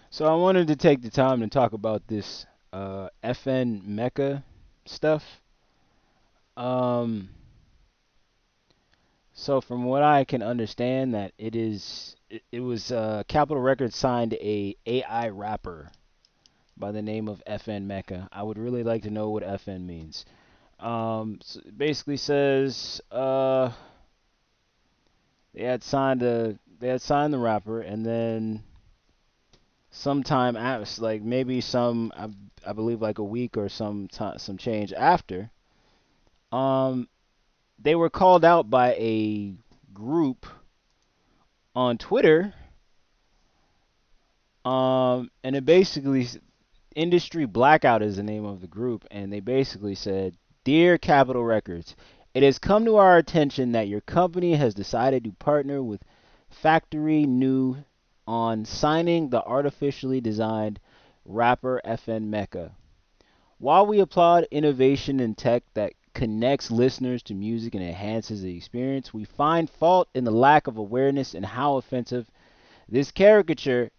So I wanted to take the time to talk about this FN Mecca stuff. Um, so from what I can understand, that it was Capitol Records signed a AI rapper by the name of FN Mecca. I would really like to know what FN means. So it basically says they had signed the rapper, and then sometime after, like maybe I believe like a week or some change after, um, they were called out by a group on Twitter, and it basically Industry Blackout is the name of the group, and they basically said, "Dear Capitol Records, it has come to our attention that your company has decided to partner with Factory New on signing the artificially designed rapper FN Mecca. While we applaud innovation in tech that connects listeners to music and enhances the experience, we find fault in the lack of awareness and how offensive this caricature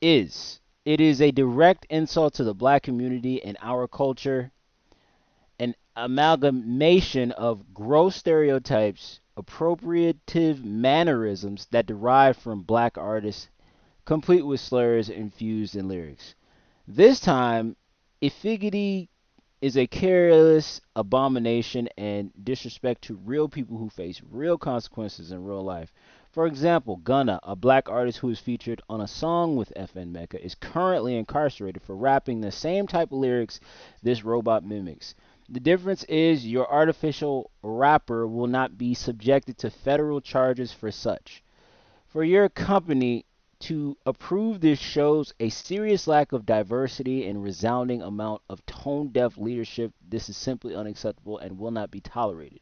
is. It is a direct insult to the black community and our culture, an amalgamation of gross stereotypes, appropriative mannerisms that derive from black artists, complete with slurs infused in lyrics. This time, Iphigity is a careless abomination and disrespect to real people who face real consequences in real life. For example, Gunna, a black artist who is featured on a song with FN Mecca, is currently incarcerated for rapping the same type of lyrics this robot mimics. The difference is your artificial rapper will not be subjected to federal charges for such. For your company to approve this shows a serious lack of diversity and resounding amount of tone deaf leadership. This is simply unacceptable and will not be tolerated.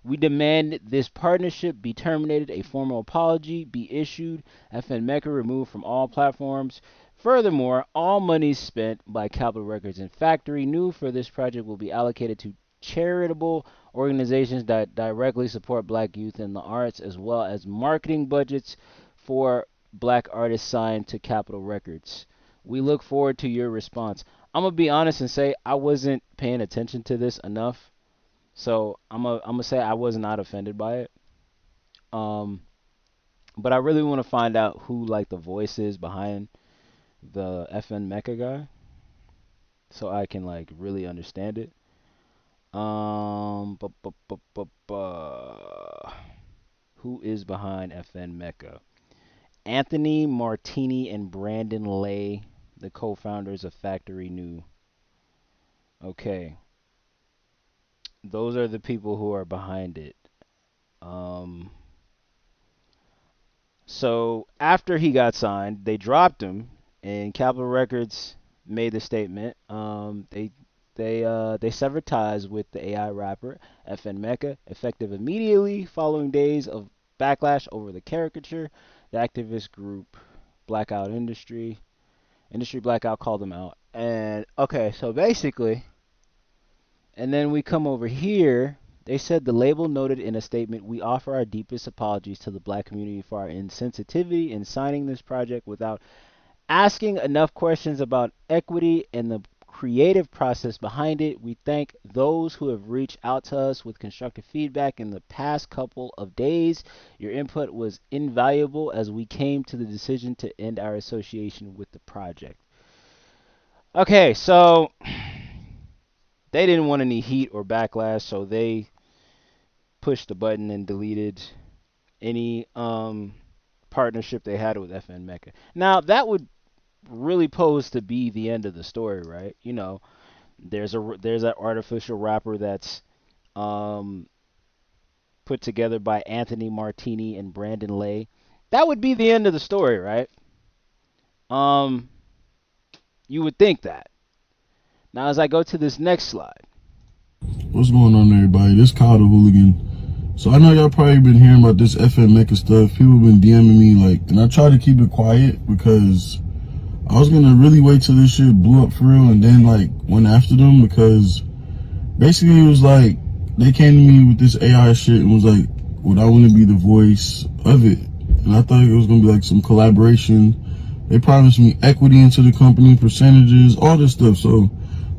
We demand this partnership be terminated, a formal apology be issued, FN Mecca removed from all platforms. Furthermore, all monies spent by Capitol Records and Factory New for this project will be allocated to charitable organizations that directly support black youth in the arts, as well as marketing budgets for black artists signed to Capitol Records. We look forward to your response. I'm gonna be honest and say I wasn't paying attention to this enough, so I'm gonna say I was not offended by it. Um, but I really want to find out who like the voice is behind the FN Mecha guy, so I can like really understand it. Who is behind FN Mecha? Anthony Martini and Brandon Lay, the co-founders of Factory New. Okay, those are the people who are behind it. Um, so after he got signed, they dropped him, and Capitol Records made the statement. They severed ties with the AI rapper FN Mecca, effective immediately following days of backlash over the caricature. The activist group Blackout Industry Blackout called them out. And okay, so basically, and then we come over here. They said the label noted in a statement, "We offer our deepest apologies to the black community for our insensitivity in signing this project without asking enough questions about equity and the creative process behind it. We thank those who have reached out to us with constructive feedback in the past couple of days. Your input was invaluable as we came to the decision to end our association with the project." Okay, so they didn't want any heat or backlash, so they pushed the button and deleted any partnership they had with FN Mecca. Now that would really pose to be the end of the story, right? You know, there's that artificial rapper that's um put together by Anthony Martini and Brandon Lay. That would be the end of the story, right? Um, you would think that. Now, as I go to this next slide, What's going on, everybody? This Kyle the Hooligan. So I know y'all probably been hearing about this FM Mecca stuff. People been DMing me, like, and I try to keep it quiet because I was gonna really wait till this shit blew up for real and then like went after them because basically it was like they came to me with this AI shit and was like, would I want to be the voice of it? And I thought it was gonna be like some collaboration They promised me equity into the company, percentages, all this stuff. So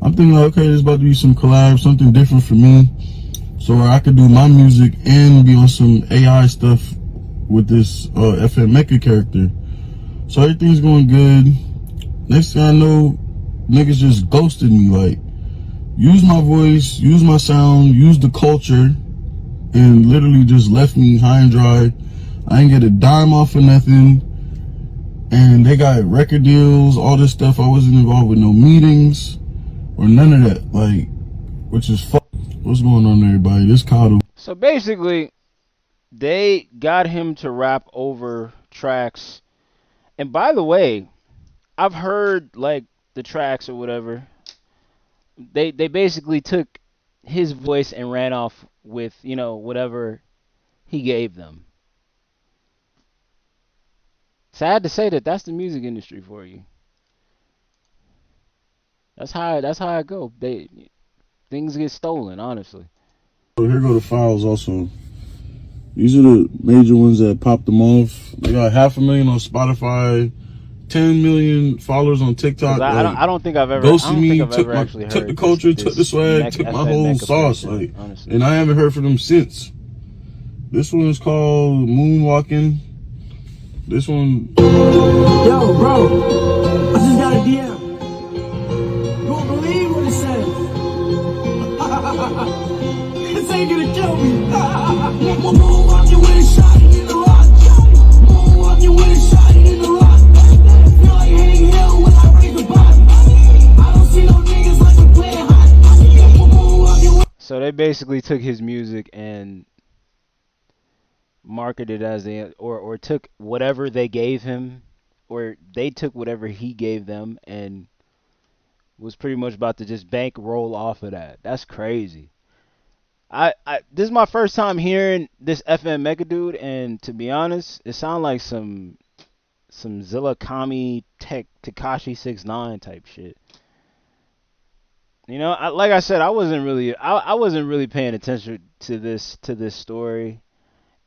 I'm thinking, like, okay, there's about to be some collab, something different for me, so I could do my music and be on some AI stuff with this FM Meka character. So everything's going good. Next thing I know, niggas just ghosted me. Like, use my voice, use my sound, use the culture, and literally just left me high and dry. I ain't get a dime off of nothing. And they got record deals, all this stuff. I wasn't involved with no meetings or none of that. Like, which is fuck. What's going on, everybody? This Cotto. So basically, they got him to rap over tracks. And by the way, I've heard like the tracks or whatever. They basically took his voice and ran off with, whatever he gave them. Sad to say that that's the music industry for you. That's how it go. Things get stolen, honestly. So here go the files also. These are the major ones that popped them off. They got 500,000 on Spotify, 10 million followers on Cause TikTok. I don't Like, I don't think I've ever I ghosted don't think me, I've ever actually took the heard this culture, took the this swag, took my FN whole Meka sauce. person, Like, honestly. and I haven't heard from them since. This one is called Moonwalking. This one. Yo, bro, I just got a DM. You won't believe what it says. This ain't gonna kill me. Moonwalking with a shot in the rock. Moonwalking with a shot in the rock. Feel like Hank Hill when I raise the body. I don't see no niggas like we playing hot. So they basically took his music and marketed as or took whatever they gave him, or they took whatever he gave them and was pretty much about to just bankroll off of that. That's crazy. I this is my first time hearing this FM Mega dude, and to be honest, it sounds like some Zilla Kami Tech Takashi 69 type shit. Like I said, I wasn't really paying attention to this story,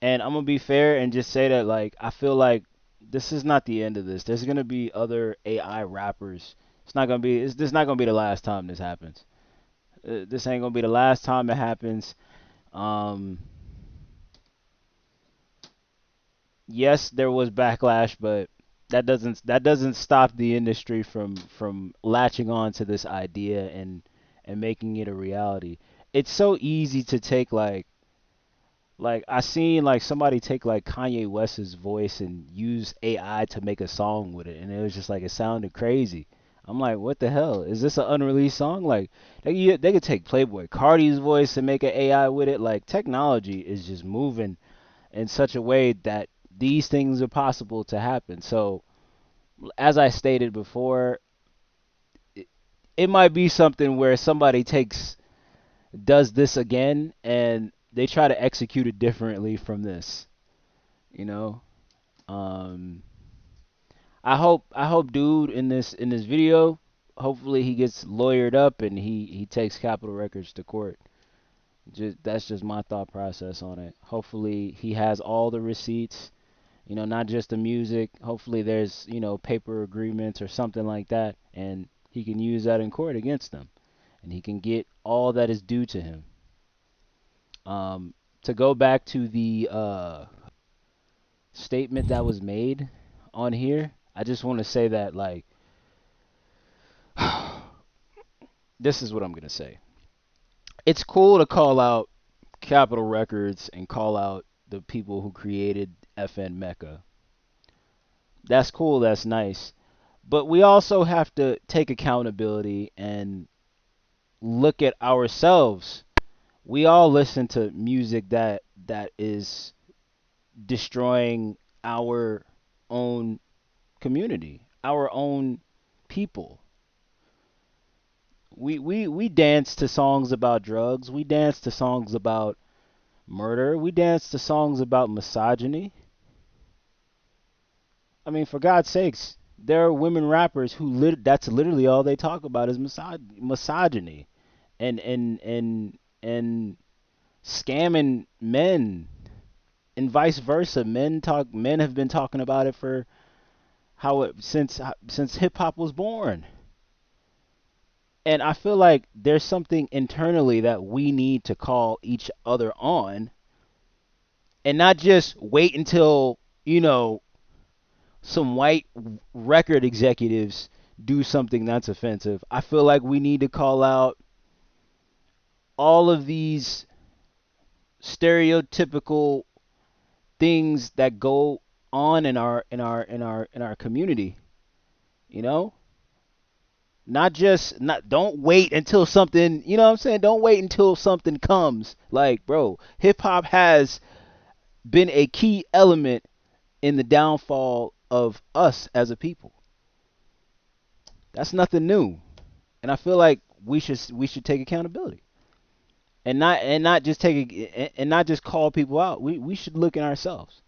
and I'm gonna be fair and just say that like I feel like this is not the end of this. There's gonna be other AI rappers. This is not gonna be the last time this happens. This ain't gonna be the last time it happens. Um, yes, there was backlash, but that doesn't stop the industry from latching on to this idea and making it a reality. It's so easy to take like I seen like somebody take like Kanye West's voice and use AI to make a song with it, and it was just like it sounded crazy. I'm like, what the hell? Is this an unreleased song? Like they could take Playboy Cardi's voice and make an AI with it. Like technology is just moving in such a way that these things are possible to happen. So as I stated before, it, it might be something where somebody takes does this again and they try to execute it differently from this. You know, um, I hope dude in this video, hopefully he gets lawyered up and he takes Capitol Records to court. That's just my thought process on it. Hopefully he has all the receipts, not just the music. Hopefully there's, paper agreements or something like that, and he can use that in court against them, and he can get all that is due to him. To go back to the statement that was made on here, I just want to say that, like, this is what I'm going to say. It's cool to call out Capitol Records and call out the people who created FN Meka. That's cool, that's nice. But we also have to take accountability and look at ourselves. We all listen to music that is destroying our own community, our own people. We dance to songs about drugs. We dance to songs about murder. We dance to songs about misogyny. I mean, for God's sakes, there are women rappers that's literally all they talk about is misogyny and scamming men and vice versa. Men have been talking about it for how it since hip hop was born. And I feel like there's something internally that we need to call each other on and not just wait until, you know, some white record executives do something that's offensive. I feel like we need to call out all of these stereotypical things that go on in our community, you know? Not just not don't wait until something, you know what I'm saying? Don't wait until something comes. Like, bro, hip hop has been a key element in the downfall of us as a people. That's nothing new. And I feel like we should take accountability and not just take and not just call people out. We should look at ourselves.